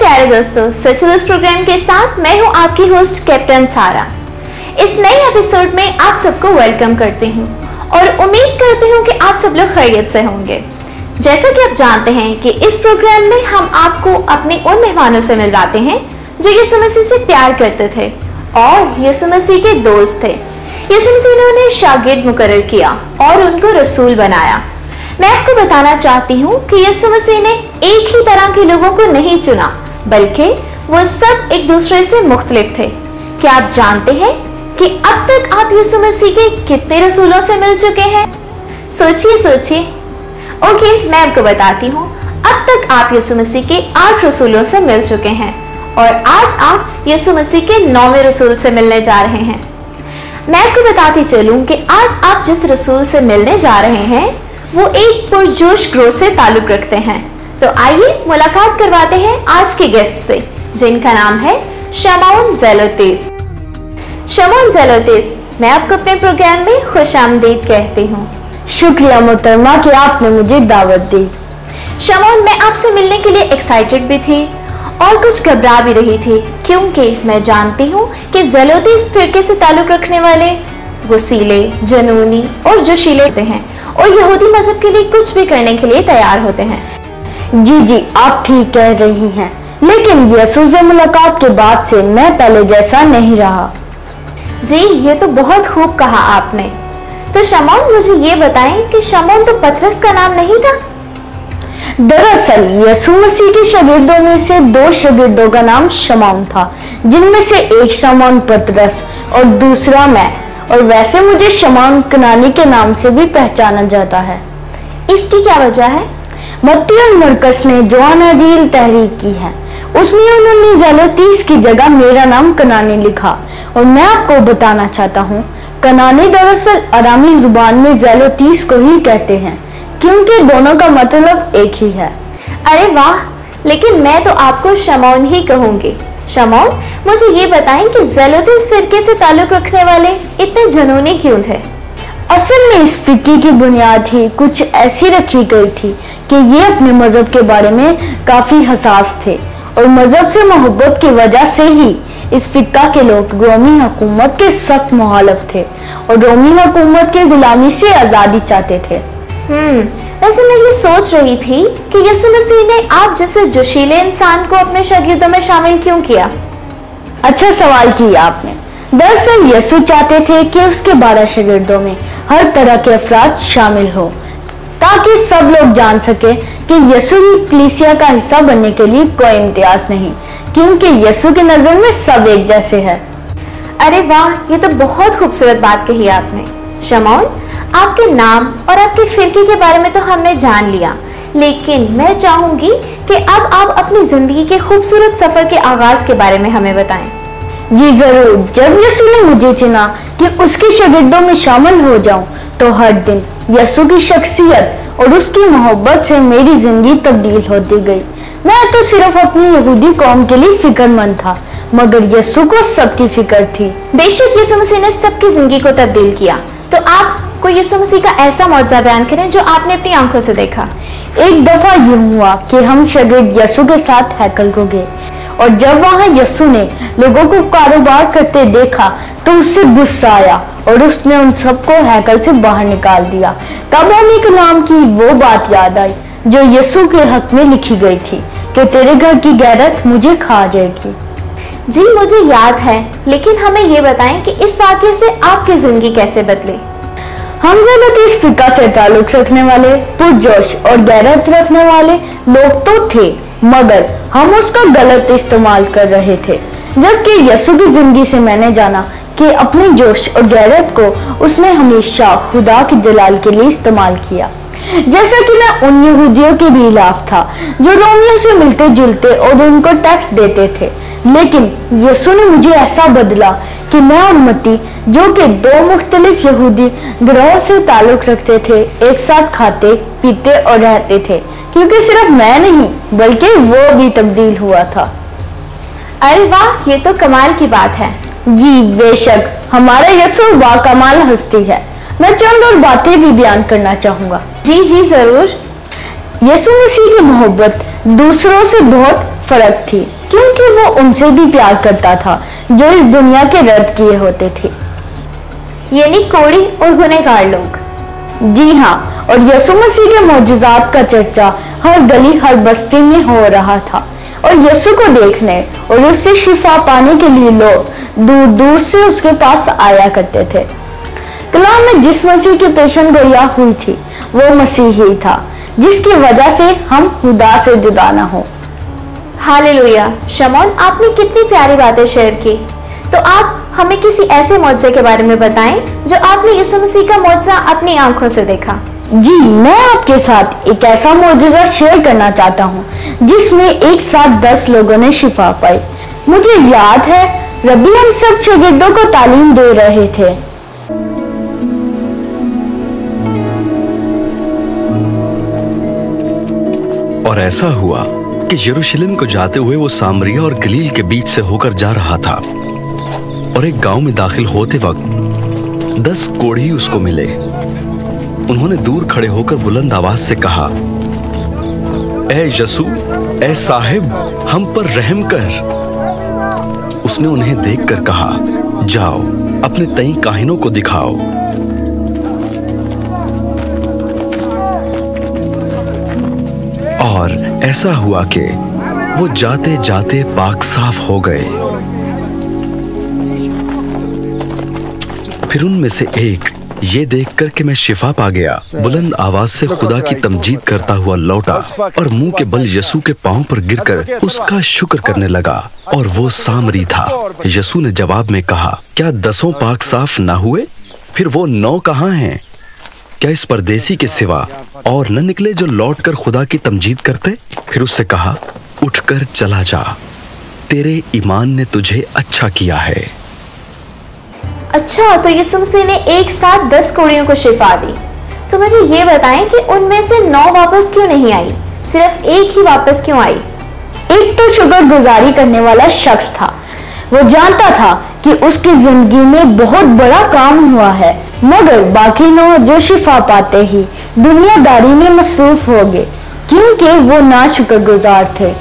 प्यारे दोस्तों, सच दोस्त प्रोग्राम के साथ मैं हूं आपकी होस्ट कैप्टन सारा। इस नए एपिसोड में आप सबको वेलकम करती हूं और उम्मीद करती हूं कि आप सब लोग खैरियत से होंगे। जैसा कि आप जानते हैं कि इस प्रोग्राम में हम आपको अपने उन मेहमानों से मिलवाते हैं जो यीशु मसीह से प्यार करते थे और यीशु मसीह के दोस्त थे। यीशु मसीह ने उन्हें शागिर्द मुकर्रर किया और उनको रसूल बनाया। मैं आपको बताना चाहती हूँ कि यीशु मसीह ने एक ही तरह के लोगों को नहीं चुना, बल्कि वो सब एक दूसरे से मुख्तलिफ थे। क्या आप जानते हैं कि अब तक आप यीशु मसीह के कितने रसूलों से मिल चुके हैं? सोचिए। ओके, मैं आपको बताती हूँ। अब तक आप यीशु मसीह के 8 रसूलों से मिल चुके हैं और आज आप यीशु मसीह के 9वें रसूल से मिलने जा रहे हैं। मैं आपको बताती चलूं कि आज आप जिस रसूल से मिलने जा रहे हैं वो एक पुरजोश ग्रोह से ताल्लुक रखते हैं। तो आइए मुलाकात करवाते हैं आज के गेस्ट से, जिनका नाम है शमौन ज़ेलोतेस। शमौन ज़ेलोतेस, मैं आपको अपने प्रोग्राम में खुशामदीद कहती हूँ। शुक्रिया मोहतरमा कि आपने मुझे दावत दी। शमौन, मैं आपसे मिलने के लिए एक्साइटेड भी थी और कुछ घबरा भी रही थी, क्योंकि मैं जानती हूँ कि ज़ेलोतेस फिरके से ताल्लुक रखने वाले वसीले, जनूनी और जोशीले होते हैं और यहूदी मजहब के लिए कुछ भी करने के लिए तैयार होते हैं। जी, आप ठीक कह रही हैं, लेकिन यीशु से मुलाकात के बाद से मैं पहले जैसा नहीं रहा। जी, ये तो बहुत खूब कहा आपने। तो शमौन, मुझे ये बताएं कि शमौन तो पतरस का नाम नहीं था? दरअसल यीशु मसीह के शागिर्दों में से 2 शागिर्दों का नाम शमौन था, जिनमें से एक शमौन पतरस और दूसरा मैं। और वैसे मुझे शमौन कनानी के नाम से भी पहचाना जाता है। इसकी क्या वजह है? मत्ती और मरकस ने जो अनाजील तहरीर की है, उसमें उन्होंने ज़ेलोतेस की जगह मेरा नाम कनानी लिखा। और मैं आपको बताना चाहता हूँ, कनानी दरअसल अरामी जुबान में ज़ेलोतेस को ही कहते हैं, क्योंकि दोनों का मतलब एक ही है। अरे वाह, लेकिन मैं तो आपको शमौन ही कहूंगी। शमौन, मुझे ये बताएं कि ज़ेलोतेस फिरके से ताल्लुक रखने वाले इतने जुनूनी क्यों थे? असल में इस फिरके की बुनियाद ही कुछ ऐसी रखी गई थी कि ये अपने मजहब के बारे में काफी हसास थे और मजहब से मोहब्बत की वजह से ही इस फिक्का के लोग रोमी हुकूमत के सख्त मुखालिफ थे और रोमी हुकूमत के गुलामी से आजादी चाहते थे। वैसे मैं ये सोच रही थी कि यीशु मसीह ने आप जैसे जोशीले इंसान को अपने शागिर्दों में शामिल क्यों किया? अच्छा सवाल किया आपने। दरअसल यीशु चाहते थे कि उसके 12 शागिर्दों में हर तरह के अफराद शामिल हो, ताकि सब लोग जान सके कि यीशु की कलीसिया का हिस्सा बनने के लिए कोई इम्तियाज नहीं, क्योंकि यीशु की नजर में सब एक जैसे हैं। अरे वाह, ये तो बहुत खूबसूरत बात कही आपने। शमौन, आपके नाम और आपके फिरके के बारे में तो हमने जान लिया, लेकिन मैं चाहूंगी कि अब आप अपनी जिंदगी के खूबसूरत सफर के आगाज के बारे में हमें बताएं। जी जरूर। जब यीशु ने मुझे चुना कि उसके शागिर्दों में शामिल हो जाऊं, तो हर दिन यीशु की शख्सियत और उसकी मोहब्बत से मेरी जिंदगी तब्दील होती गई। मैं तो सिर्फ अपनी यहूदी कौम के लिए फिक्रमंद था, मगर यीशु को सबकी फिक्र थी। बेशक यीशु मसीह ने सबकी जिंदगी को तब्दील किया, तो आप कोई यीशु मसीह का ऐसा मौजज़ा बयान करें जो आपने अपनी आंखों से देखा। एक दफा यूं हुआ कि हम शागिर्द यीशु के साथ हैकल को गए और जब वहां यीशु ने लोगों को कारोबार करते देखा तो उससे गुस्सा आया और उसने उन सबको हैकल से बाहर निकाल दिया। तब हमें कलाम की वो बात याद आई जो यीशु के हक में लिखी गई थी कि तेरे घर की गैरत मुझे खा जाएगी। जी, मुझे याद है, लेकिन हमें ये बताएं कि इस वाक़ये से आपकी जिंदगी कैसे बदली? हम ज़ेलोतेस फिक्का से ताल्लुक रखने वाले, पुरजोश और गैरत रखने वाले लोग तो थे, मगर हम उसका गलत इस्तेमाल कर रहे थे। जबकि यीशु की जिंदगी से मैंने जाना कि अपने जोश और गैरत को उसने हमेशा खुदा के जलाल के लिए इस्तेमाल किया। जैसा कि मैं उन यहूदियों के भी खिलाफ था जो रोमियों से मिलते जुलते और उनको टैक्स देते थे, लेकिन यीशु ने मुझे ऐसा बदला कि मैं और मत्ती, जो कि 2 मुख्तलिफ यहूदी गिरोह से ताल्लुक रखते थे, एक साथ खाते पीते और रहते थे, क्योंकि सिर्फ मैं नहीं बल्कि वो भी तब्दील हुआ था। अरे वाह, ये तो कमाल की बात है। जी बेशक, हमारा यीशु बाकमाल हस्ती है। मैं चंद और बातें भी बयान करना चाहूंगा। जी जरूर। यीशु मसीह की मोहब्बत दूसरों से बहुत फर्क थी, क्योंकि वो उनसे भी प्यार करता था जो इस दुनिया के रद्द किए होते थे, यानी कोढ़ी और गुनहगार लोग। जी हाँ, और यीशु मसीह के मौजूदात का चर्चा हर गली हर बस्ती में हो रहा था और यीशु को देखने और उससे शिफा पाने के लिए लोग दूर दूर से उसके पास आया करते थे। कलाम में जिस मसीह की पेशन गोया हुई थी वो मसीह ही था, जिसकी वजह से हम खुदा से जुदा न हो। हालेलुया। शमौन, आपने कितनी प्यारी बातें शेयर की। तो आप हमें किसी ऐसे मौजज़े के बारे में बताएं जो आपने यीशु मसीह का मौजज़ा अपनी आंखों से देखा। जी, मैं आपके साथ एक ऐसा मौजूदा शेयर करना चाहता हूँ जिसमें एक साथ 10 लोगों ने शिफा पाई। मुझे याद है रबी हम सब शागिर्दों को तालीम दे रहे थे। और ऐसा हुआ कि यरूशलेम को जाते हुए वो सामरिया और गलील के बीच से होकर जा रहा था और एक गांव में दाखिल होते वक्त 10 कोढ़ी उसको मिले। उन्होंने दूर खड़े होकर बुलंद आवाज से कहा, ए यीशु, ए साहिब, हम पर रहम कर। उसने उन्हें देखकर कहा, जाओ अपने तई काहिनों को दिखाओ। और ऐसा हुआ कि वो जाते जाते पाक साफ हो गए। फिर उनमें से एक ये देखकर कि मैं शिफा पा गया, बुलंद आवाज से खुदा की तमजीद करता हुआ लौटा और मुंह के बल यीशु के पांव पर गिरकर उसका शुक्र करने लगा, और वो सामरी था। यीशु ने जवाब में कहा, क्या 10 पाक साफ ना हुए? फिर वो 9 कहाँ हैं? क्या इस परदेसी के सिवा और न निकले जो लौटकर खुदा की तमजीद करते? फिर उससे कहा, उठकर चला जा, तेरे ईमान ने तुझे अच्छा किया है। अच्छा, तो यीशु मसीह ने एक साथ 10 कोढ़ियों को शिफा दी। तो मुझे ये बताएं कि उनमें से 9 वापस क्यों नहीं आई, सिर्फ एक ही वापस क्यों आई? एक तो शुक्रगुजारी करने वाला शख्स था। वो जानता था कि उसकी जिंदगी में बहुत बड़ा काम हुआ है, मगर बाकी 9 जो शिफा पाते ही दुनियादारी में मसरूफ हो गए, क्योंकि वो ना शुक्रगुजार थे।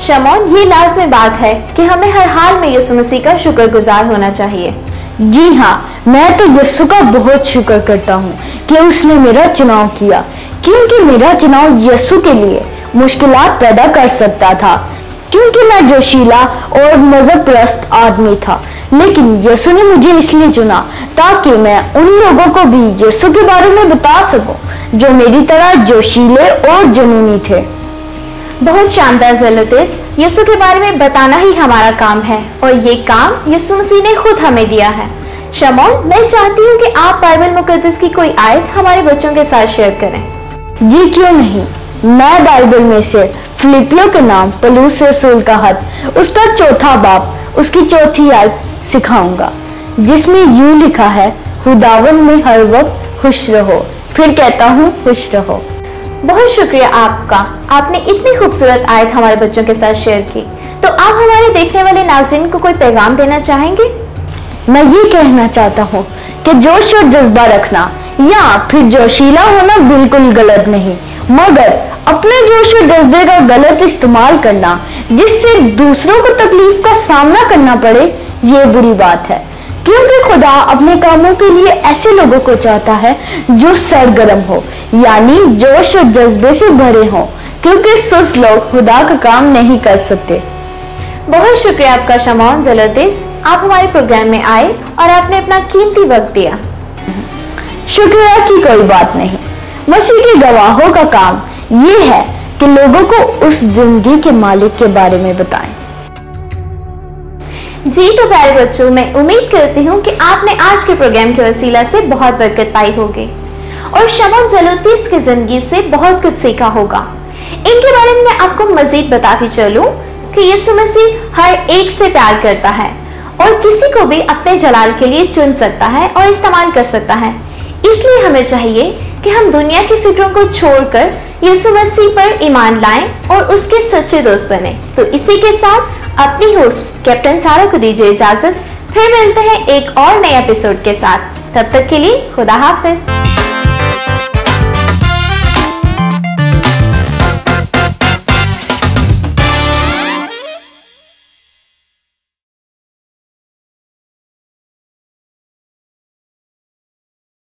शमौन, ये लाज़मी बात है कि हमें हर हाल में यीशु मसीह का शुक्रगुजार होना चाहिए। जी हाँ, मैं तो यीशु का बहुत शुक्र करता हूँ कि उसने मेरा चुनाव किया, क्योंकि मेरा चुनाव यीशु के लिए मुश्किलात पैदा कर सकता था, क्योंकि मैं जोशीला और मजहब परस्त आदमी था। लेकिन यीशु ने मुझे इसलिए चुना ताकि मैं उन लोगों को भी यीशु के बारे में बता सकूं जो मेरी तरह जोशीले और जुनूनी थे। बहुत शानदार ज़लतीस, यीशु के बारे में बताना ही हमारा काम है और ये काम यीशु मसीह ने खुद हमें दिया है। शमौन, मैं चाहती हूँ कि आप बाइबल मुकद्दस की कोई आयत हमारे बच्चों के साथ शेयर करें। जी क्यों नहीं, मैं बाइबल में से फिलिपियों के नाम पौलुस रसूल का खत उसका 4था बाब उसकी 4थी आयत सिखाऊंगा, जिसमें यूं लिखा है, खुदावन में हर वक्त खुश रहो। फिर कहता हूँ, खुश रहो। बहुत शुक्रिया आपका, आपने इतनी खूबसूरत आयत हमारे बच्चों के साथ शेयर की। तो आप हमारे देखने वाले नाज़रीन को कोई पैगाम देना चाहेंगे? मैं ये कहना चाहता हूँ कि जोश और जज्बा रखना या फिर जोशीला होना बिल्कुल गलत नहीं, मगर अपने जोश और जज्बे का गलत इस्तेमाल करना जिससे दूसरों को तकलीफ का सामना करना पड़े, ये बुरी बात है। क्योंकि खुदा अपने कामों के लिए ऐसे लोगों को चाहता है जो सरगर्म हो, यानी जोश और जज्बे से भरे हों, क्योंकि सुस्त लोग खुदा का काम नहीं कर सकते। बहुत शुक्रिया आपका शमौन ज़लतीस, आप हमारे प्रोग्राम में आए और आपने अपना कीमती वक्त दिया। शुक्रिया की कोई बात नहीं। मसीह के गवाहों का काम ये है कि लोगों को उस जिंदगी के मालिक के बारे में बताएं। जी तो प्यारे बच्चों, मैं उम्मीद करती हूँ कि आपने आज के प्रोग्राम के वसीला से बहुत बरकत पाई होगी और शमौन ज़लतीस की जिंदगी से बहुत कुछ सीखा होगा। इनके बारे में मैं आपको मजीद बताती चलूं कि यीशु मसीह हर एक से प्यार करता है और किसी को भी अपने जलाल के लिए चुन सकता है और इस्तेमाल कर सकता है। इसलिए हमें चाहिए कि हम दुनिया की फिक्रों को छोड़कर यीशु मसीह पर ईमान लाएं और उसके सच्चे दोस्त बने। तो इसी के साथ अपनी होस्ट कैप्टन सारा को दीजिए इजाजत। फिर मिलते हैं एक और नए एपिसोड के साथ। तब तक के लिए खुदा हाफिज।